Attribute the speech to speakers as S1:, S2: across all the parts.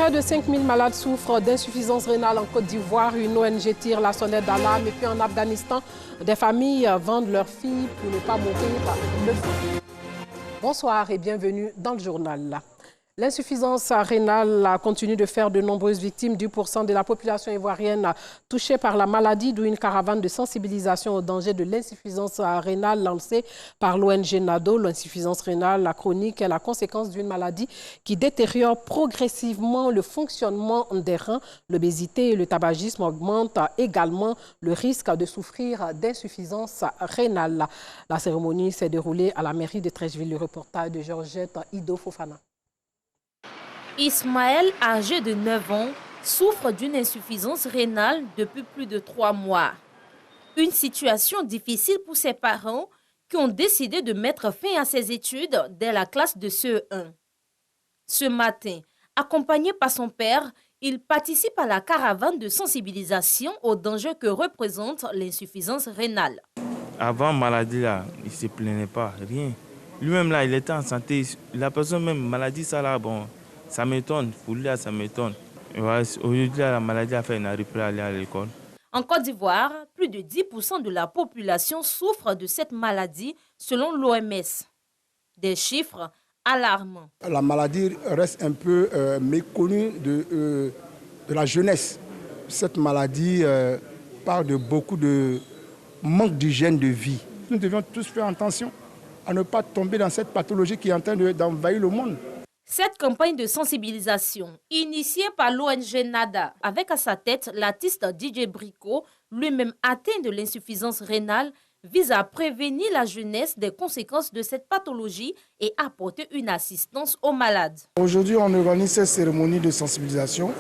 S1: Près de 5000 malades souffrent d'insuffisance rénale en Côte d'Ivoire. Une ONG tire la sonnette d'alarme. Et puis en Afghanistan, des familles vendent leurs filles pour ne pas mourir de faim. Bonsoir et bienvenue dans le journal. L'insuffisance rénale continue de faire de nombreuses victimes, 10% de la population ivoirienne touchée par la maladie, d'où une caravane de sensibilisation au danger de l'insuffisance rénale lancée par l'ONG NADO. L'insuffisance rénale chronique est la conséquence d'une maladie qui détériore progressivement le fonctionnement des reins. L'obésité et le tabagisme augmentent également le risque de souffrir d'insuffisance rénale. La cérémonie s'est déroulée à la mairie de Treichville. Le reportage de Georgette Ido Fofana.
S2: Ismaël, âgé de 9 ans, souffre d'une insuffisance rénale depuis plus de 3 mois. Une situation difficile pour ses parents qui ont décidé de mettre fin à ses études dès la classe de CE1. Ce matin, accompagné par son père, il participe à la caravane de sensibilisation aux dangers que représente l'insuffisance rénale.
S3: Avant maladie, là, il ne se plaignait pas, rien. Lui-même, là, il était en santé. La personne même, maladie, ça, là, bon... Ça m'étonne, pour lui, ça m'étonne. Aujourd'hui, la maladie a fait qu'il n'arrive plus à aller à l'école.
S2: En Côte d'Ivoire, plus de 10% de la population souffre de cette maladie, selon l'OMS. Des chiffres alarmants.
S4: La maladie reste un peu méconnue de la jeunesse. Cette maladie parle de beaucoup de manque d'hygiène de vie. Nous devions tous faire attention à ne pas tomber dans cette pathologie qui est en train d'envahir le monde.
S2: Cette campagne de sensibilisation, initiée par l'ONG NADA, avec à sa tête l'artiste DJ Brico, lui-même atteint de l'insuffisance rénale, vise à prévenir la jeunesse des conséquences de cette pathologie et apporter une assistance aux malades.
S4: Aujourd'hui, on organise cette cérémonie de sensibilisation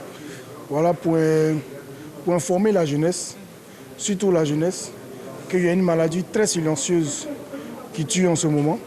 S4: voilà, pour informer la jeunesse, surtout la jeunesse, qu'il y a une maladie très silencieuse qui tue en ce moment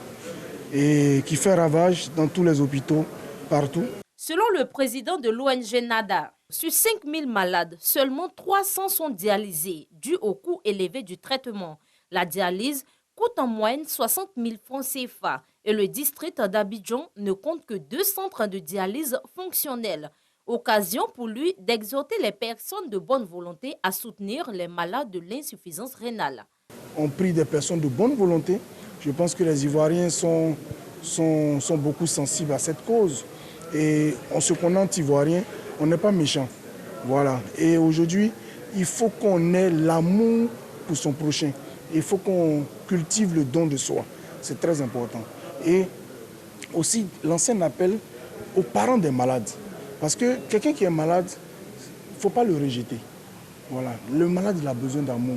S4: et qui fait ravage dans tous les hôpitaux, partout.
S2: Selon le président de l'ONG NADA, sur 5000 malades, seulement 300 sont dialysés, dû au coût élevé du traitement. La dialyse coûte en moyenne 60 000 francs CFA et le district d'Abidjan ne compte que 2 centres de dialyse fonctionnels. Occasion pour lui d'exhorter les personnes de bonne volonté à soutenir les malades de l'insuffisance rénale.
S4: On prie des personnes de bonne volonté. Je pense que les Ivoiriens sont beaucoup sensibles à cette cause. Et en ce qu'on est anti-ivoirien, on n'est pas méchant. Voilà. Et aujourd'hui, il faut qu'on ait l'amour pour son prochain. Il faut qu'on cultive le don de soi. C'est très important. Et aussi, lancer un appel aux parents des malades. Parce que quelqu'un qui est malade, il ne faut pas le rejeter. Voilà. Le malade, il a besoin d'amour.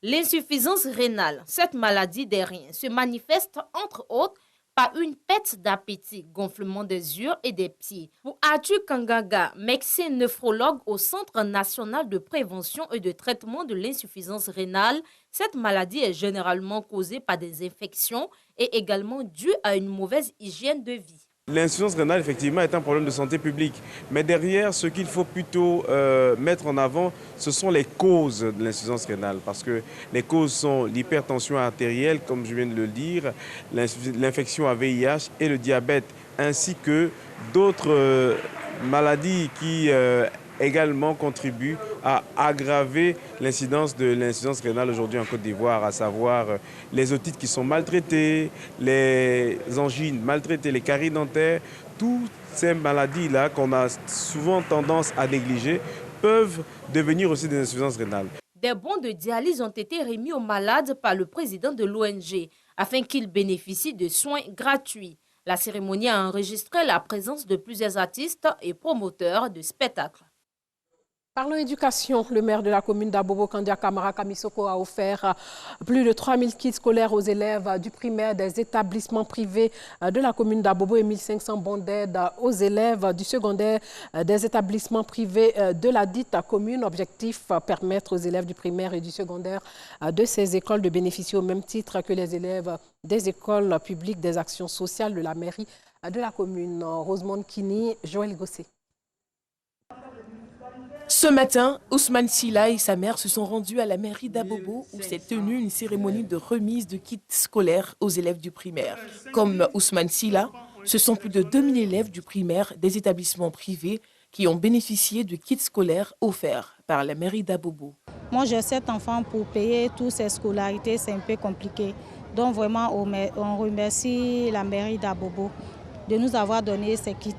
S2: L'insuffisance rénale, cette maladie des reins, se manifeste entre autres par une perte d'appétit, gonflement des yeux et des pieds. Pour Arthur Kangaga, médecin néphrologue au Centre national de prévention et de traitement de l'insuffisance rénale, cette maladie est généralement causée par des infections et également due à une mauvaise hygiène de vie.
S3: L'insuffisance rénale, effectivement, est un problème de santé publique. Mais derrière, ce qu'il faut plutôt mettre en avant, ce sont les causes de l'insuffisance rénale. Parce que les causes sont l'hypertension artérielle, comme je viens de le dire, l'infection à VIH et le diabète, ainsi que d'autres maladies qui également contribuent à aggraver l'incidence de l'insuffisance rénale aujourd'hui en Côte d'Ivoire, à savoir les otites qui sont maltraitées, les angines maltraitées, les caries dentaires. Toutes ces maladies-là qu'on a souvent tendance à négliger peuvent devenir aussi des insuffisances rénales.
S2: Des bons de dialyse ont été remis aux malades par le président de l'ONG afin qu'ils bénéficient de soins gratuits. La cérémonie a enregistré la présence de plusieurs artistes et promoteurs de spectacles.
S1: Parlons éducation. Le maire de la commune d'Abobo, Kandia Kamara Kamisoko, a offert plus de 3000 kits scolaires aux élèves du primaire des établissements privés de la commune d'Abobo et 1500 bons d'aide aux élèves du secondaire des établissements privés de la dite commune. Objectif, permettre aux élèves du primaire et du secondaire de ces écoles de bénéficier au même titre que les élèves des écoles publiques des actions sociales de la mairie de la commune. Rosemont Kini, Joël Gossé.
S5: Ce matin, Ousmane Silla et sa mère se sont rendus à la mairie d'Abobo où s'est tenue une cérémonie de remise de kits scolaires aux élèves du primaire. Comme Ousmane Silla, ce sont plus de 2000 élèves du primaire des établissements privés qui ont bénéficié de kits scolaires offerts par la mairie d'Abobo.
S6: Moi, j'ai 7 enfants pour payer toutes ces scolarités, c'est un peu compliqué. Donc vraiment, on remercie la mairie d'Abobo de nous avoir donné ces kits.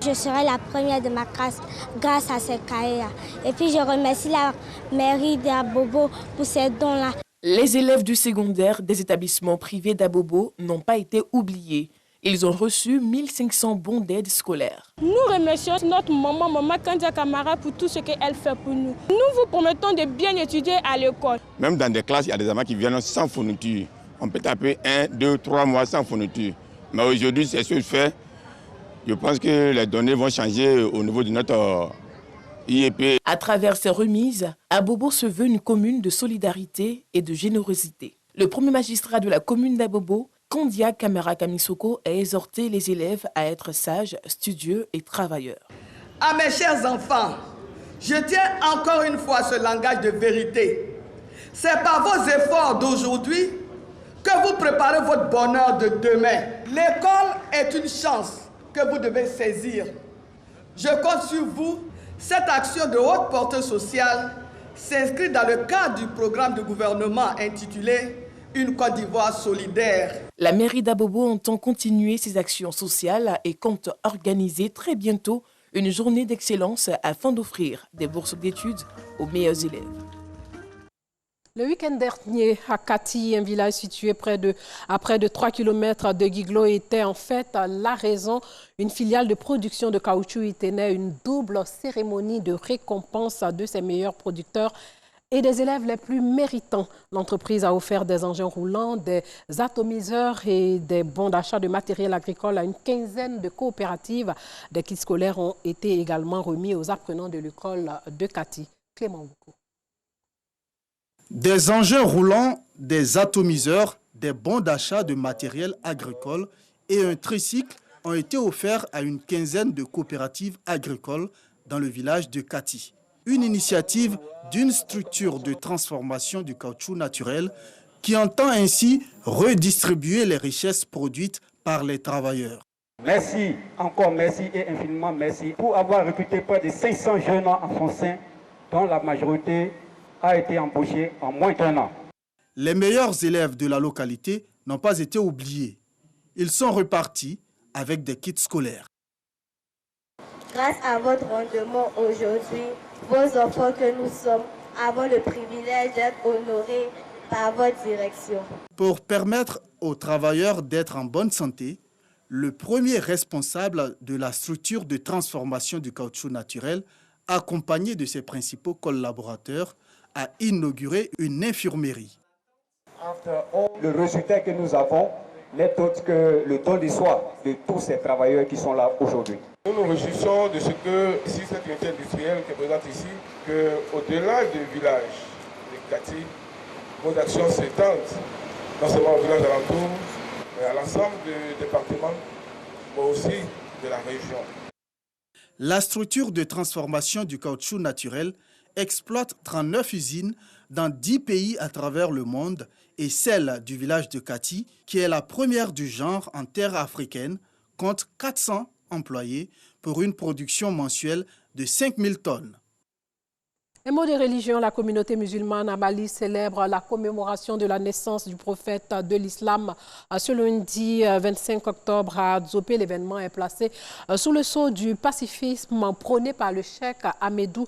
S7: Je serai la première de ma classe grâce à ces cahiers. Et puis je remercie la mairie d'Abobo pour ces dons-là.
S5: Les élèves du secondaire des établissements privés d'Abobo n'ont pas été oubliés. Ils ont reçu 1500 bons d'aide scolaire.
S8: Nous remercions notre maman Kandia Kamara pour tout ce qu'elle fait pour nous. Nous vous promettons de bien étudier à l'école.
S9: Même dans des classes, il y a des enfants qui viennent sans fourniture. On peut taper 1, 2, 3 mois sans fourniture. Mais aujourd'hui, c'est ce fait. Je pense que les données vont changer au niveau de notre IEP.
S5: À travers ces remises, Abobo se veut une commune de solidarité et de générosité. Le premier magistrat de la commune d'Abobo, Kandia Kamara Kamisoko, a exhorté les élèves à être sages, studieux et travailleurs.
S10: À mes chers enfants, je tiens encore une fois ce langage de vérité. C'est par vos efforts d'aujourd'hui que vous préparez votre bonheur de demain. L'école est une chance que vous devez saisir. Je compte sur vous. Cette action de haute portée sociale s'inscrit dans le cadre du programme de gouvernement intitulé « Une Côte d'Ivoire solidaire ».
S5: La mairie d'Abobo entend continuer ses actions sociales et compte organiser très bientôt une journée d'excellence afin d'offrir des bourses d'études aux meilleurs élèves.
S1: Le week-end dernier, à Kati, un village situé à près de 3 km de Guiglo, était en fait la raison. Une filiale de production de caoutchouc y tenait une double cérémonie de récompense de ses meilleurs producteurs et des élèves les plus méritants. L'entreprise a offert des engins roulants, des atomiseurs et des bons d'achat de matériel agricole à une quinzaine de coopératives. Des kits scolaires ont été également remis aux apprenants de l'école de Kati. Clément Boukou.
S11: Des engins roulants, des atomiseurs, des bons d'achat de matériel agricole et un tricycle ont été offerts à une quinzaine de coopératives agricoles dans le village de Kati. Une initiative d'une structure de transformation du caoutchouc naturel qui entend ainsi redistribuer les richesses produites par les travailleurs.
S12: Merci, encore merci et infiniment merci pour avoir recruté près de 500 jeunes en français dont la majorité a été embauché en moins d'1 an.
S11: Les meilleurs élèves de la localité n'ont pas été oubliés. Ils sont repartis avec des kits scolaires.
S7: Grâce à votre rendement aujourd'hui, vos enfants que nous sommes avons le privilège d'être honorés par votre direction.
S11: Pour permettre aux travailleurs d'être en bonne santé, le premier responsable de la structure de transformation du caoutchouc naturel, accompagné de ses principaux collaborateurs, a inauguré une infirmerie.
S12: Le résultat que nous avons n'est autre que le don de soi de tous ces travailleurs qui sont là aujourd'hui.
S13: Nous nous réjouissons de ce que, ici, cette unité industrielle qui est présente ici, qu'au-delà du village de Kati, nos actions s'étendent, non seulement au village alentour, mais à l'ensemble du département, mais aussi de la région.
S11: La structure de transformation du caoutchouc naturel exploite 39 usines dans 10 pays à travers le monde et celle du village de Kati, qui est la première du genre en terre africaine, compte 400 employés pour une production mensuelle de 5000 tonnes.
S1: Un mot de religion, la communauté musulmane à Mali célèbre la commémoration de la naissance du prophète de l'islam. Ce lundi 25 octobre à Dzopé, l'événement est placé sous le sceau du pacifisme prôné par le cheikh Ahmedou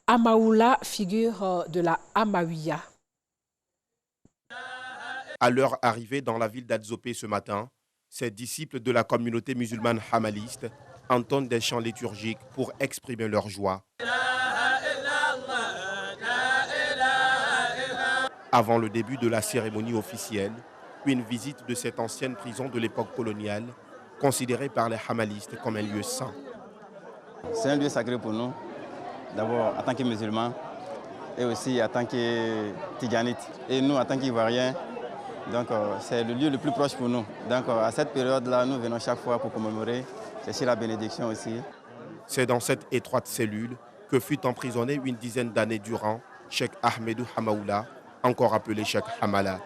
S1: Amaoula, figure de la Amawiya.
S14: À leur arrivée dans la ville d'Adzopé ce matin, ces disciples de la communauté musulmane hamaliste entendent des chants liturgiques pour exprimer leur joie. Avant le début de la cérémonie officielle, une visite de cette ancienne prison de l'époque coloniale, considérée par les hamalistes comme un lieu saint.
S15: C'est un lieu sacré pour nous, d'abord en tant que musulmans et aussi en tant que tidjanites. Et nous, en tant qu'Ivoiriens, c'est le lieu le plus proche pour nous. Donc à cette période-là, nous venons chaque fois pour commémorer, chercher la bénédiction aussi.
S14: C'est dans cette étroite cellule que fut emprisonné une dizaine d'années durant Cheikh Ahmedou Amaoula, encore appelé Cheikh Hamala,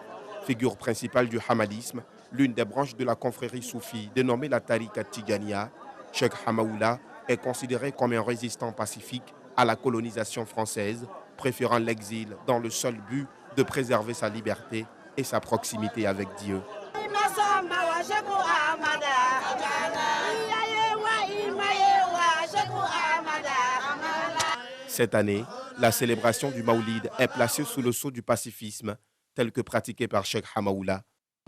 S14: figure principale du hamalisme, l'une des branches de la confrérie soufie dénommée la Tariqa Tidjaniya. Cheikh Amaoula est considéré comme un résistant pacifique à la colonisation française, préférant l'exil dans le seul but de préserver sa liberté et sa proximité avec Dieu. Cette année, la célébration du Maoulid est placée sous le sceau du pacifisme, tel que pratiqué par Cheikh Hamaoula.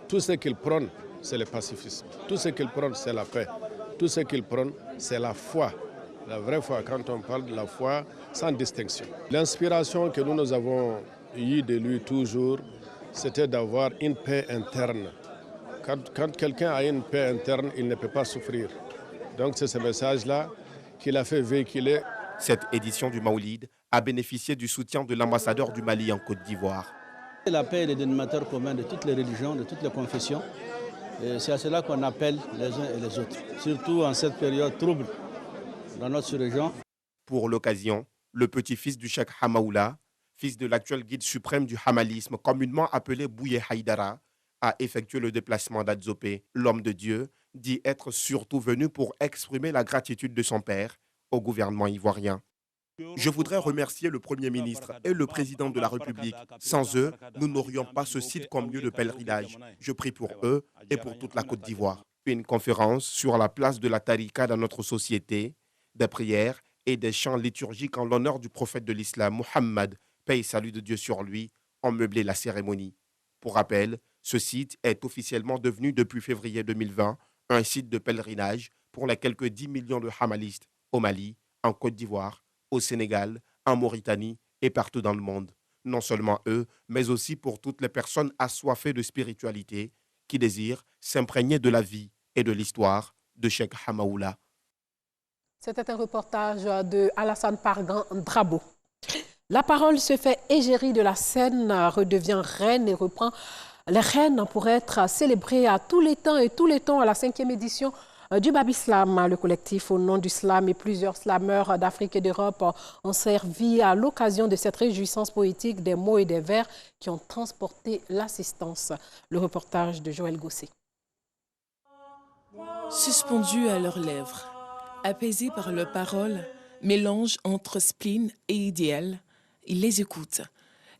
S16: Tout ce qu'il prône, c'est le pacifisme. Tout ce qu'il prône, c'est la paix. Tout ce qu'il prône, c'est la foi. La vraie foi, quand on parle de la foi, sans distinction. L'inspiration que nous avons eue de lui toujours, c'était d'avoir une paix interne. Quand quelqu'un a une paix interne, il ne peut pas souffrir. Donc c'est ce message-là qu'il a fait véhiculer.
S14: Cette édition du Maoulid a bénéficié du soutien de l'ambassadeur du Mali en Côte d'Ivoire.
S17: La paix est le dénominateur commun de toutes les religions, de toutes les confessions. C'est à cela qu'on appelle les uns et les autres, surtout en cette période trouble dans notre région.
S14: Pour l'occasion, le petit-fils du cheikh Hamaoula, fils de l'actuel guide suprême du hamalisme, communément appelé Bouye Haïdara, a effectué le déplacement d'Adzopé. L'homme de Dieu dit être surtout venu pour exprimer la gratitude de son père au gouvernement ivoirien. Je voudrais remercier le Premier ministre et le Président de la République. Sans eux, nous n'aurions pas ce site comme lieu de pèlerinage. Je prie pour eux et pour toute la Côte d'Ivoire. Une conférence sur la place de la tarika dans notre société, des prières et des chants liturgiques en l'honneur du prophète de l'islam, Mohammed, paix et salut de Dieu sur lui, ont meublé la cérémonie. Pour rappel, ce site est officiellement devenu depuis février 2020 un site de pèlerinage pour les quelques 10 millions de hamalistes au Mali, en Côte d'Ivoire, au Sénégal, en Mauritanie et partout dans le monde. Non seulement eux, mais aussi pour toutes les personnes assoiffées de spiritualité qui désirent s'imprégner de la vie et de l'histoire de Cheikh Hamaoula.
S1: C'était un reportage de Alassane Pargan Drabo. La parole se fait égérie de la scène, redevient reine et reprend les reines pour être célébrée à tous les temps et tous les temps à la 5e édition du Babislam. Le collectif au nom du slam et plusieurs slameurs d'Afrique et d'Europe ont servi à l'occasion de cette réjouissance poétique des mots et des vers qui ont transporté l'assistance. Le reportage de Joël Gossé.
S5: Suspendus à leurs lèvres, apaisés par leurs paroles, mélange entre spleen et idéal, ils les écoutent.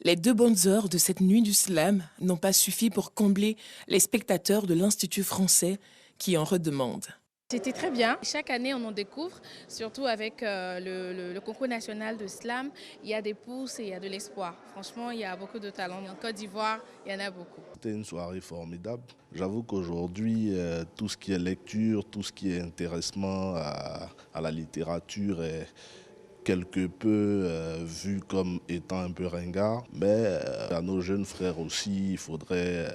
S5: Les 2 bonnes heures de cette nuit du slam n'ont pas suffi pour combler les spectateurs de l'Institut français qui en redemandent.
S18: C'était très bien. Chaque année, on en découvre, surtout avec le concours national de slam. Il y a des pousses et il y a de l'espoir. Franchement, il y a beaucoup de talent. En Côte d'Ivoire, il y en a beaucoup.
S19: C'était une soirée formidable. J'avoue qu'aujourd'hui, tout ce qui est lecture, tout ce qui est intéressement à la littérature est quelque peu vu comme étant un peu ringard, mais à nos jeunes frères aussi, il faudrait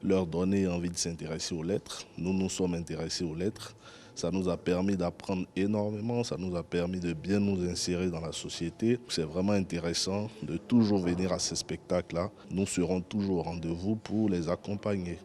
S19: leur donner envie de s'intéresser aux lettres. Nous nous sommes intéressés aux lettres. Ça nous a permis d'apprendre énormément, ça nous a permis de bien nous insérer dans la société. C'est vraiment intéressant de toujours venir à ces spectacles-là. Nous serons toujours au rendez-vous pour les accompagner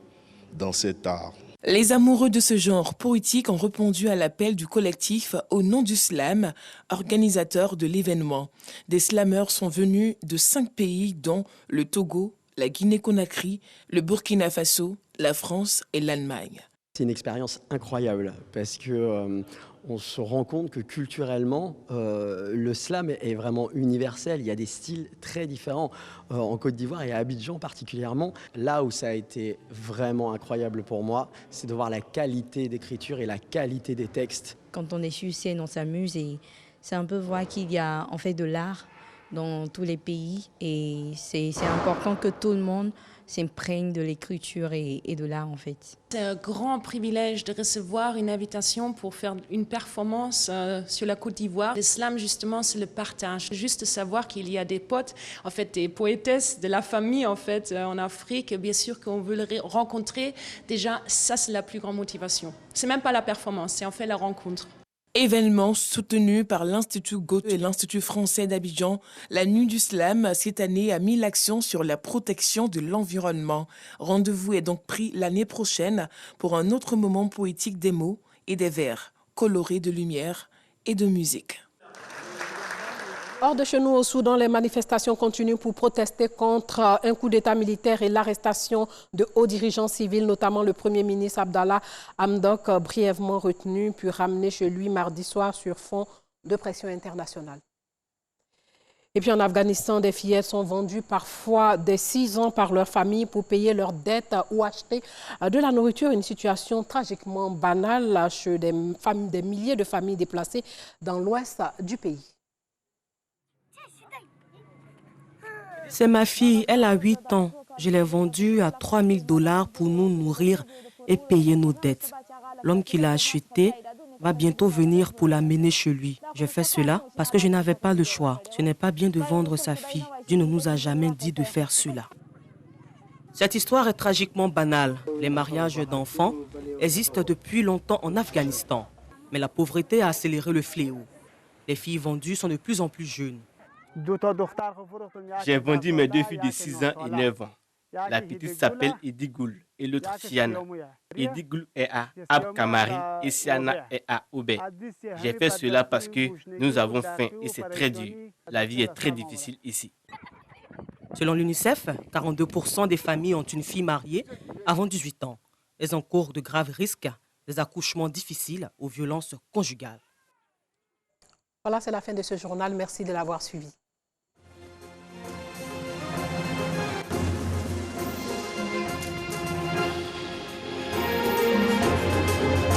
S19: dans cet art.
S5: Les amoureux de ce genre poétique ont répondu à l'appel du collectif au nom du slam, organisateur de l'événement. Des slameurs sont venus de 5 pays dont le Togo, la Guinée-Conakry, le Burkina Faso, la France et l'Allemagne.
S20: C'est une expérience incroyable parce que on se rend compte que culturellement, le slam est vraiment universel. Il y a des styles très différents en Côte d'Ivoire et à Abidjan particulièrement. Là où ça a été vraiment incroyable pour moi, c'est de voir la qualité d'écriture et la qualité des textes.
S21: Quand on est sur scène, on s'amuse et c'est un peu voir qu'il y a en fait de l'art dans tous les pays et c'est important que tout le monde s'imprègne de l'écriture et de l'art en fait.
S22: C'est un grand privilège de recevoir une invitation pour faire une performance sur la Côte d'Ivoire. Le slam justement c'est le partage, juste savoir qu'il y a des potes, en fait des poétesses de la famille en fait en Afrique, bien sûr qu'on veut les rencontrer. Déjà ça c'est la plus grande motivation. C'est même pas la performance, c'est en fait la rencontre.
S5: Événement soutenu par l'Institut Goethe et l'Institut français d'Abidjan, la Nuit du Slam cette année a mis l'accent sur la protection de l'environnement. Rendez-vous est donc pris l'année prochaine pour un autre moment poétique des mots et des vers, colorés de lumière et de musique.
S1: Hors de chez nous au Soudan, les manifestations continuent pour protester contre un coup d'État militaire et l'arrestation de hauts dirigeants civils, notamment le Premier ministre Abdallah Hamdok, brièvement retenu puis ramené chez lui mardi soir sur fond de pression internationale. Et puis en Afghanistan, des fillettes sont vendues parfois dès 6 ans par leur famille pour payer leurs dettes ou acheter de la nourriture. Une situation tragiquement banale chez des milliers de familles déplacées dans l'ouest du pays.
S3: C'est ma fille, elle a 8 ans. Je l'ai vendue à 3 000 $ pour nous nourrir et payer nos dettes. L'homme qui l'a achetée va bientôt venir pour l'amener chez lui. Je fais cela parce que je n'avais pas le choix. Ce n'est pas bien de vendre sa fille. Dieu ne nous a jamais dit de faire cela. Cette histoire est tragiquement banale. Les mariages d'enfants existent depuis longtemps en Afghanistan. Mais la pauvreté a accéléré le fléau. Les filles vendues sont de plus en plus jeunes.
S4: J'ai vendu mes 2 filles de 6 ans et 9 ans. La petite s'appelle Idigoul et l'autre Siana. Idigoul est à Ab-Kamari et Siana est à Oubé. J'ai fait cela parce que nous avons faim et c'est très dur. La vie est très difficile ici.
S3: Selon l'UNICEF, 42% des familles ont une fille mariée avant 18 ans. Elles encourent de graves risques, des accouchements difficiles aux violences conjugales.
S1: Voilà, c'est la fin de ce journal. Merci de l'avoir suivi.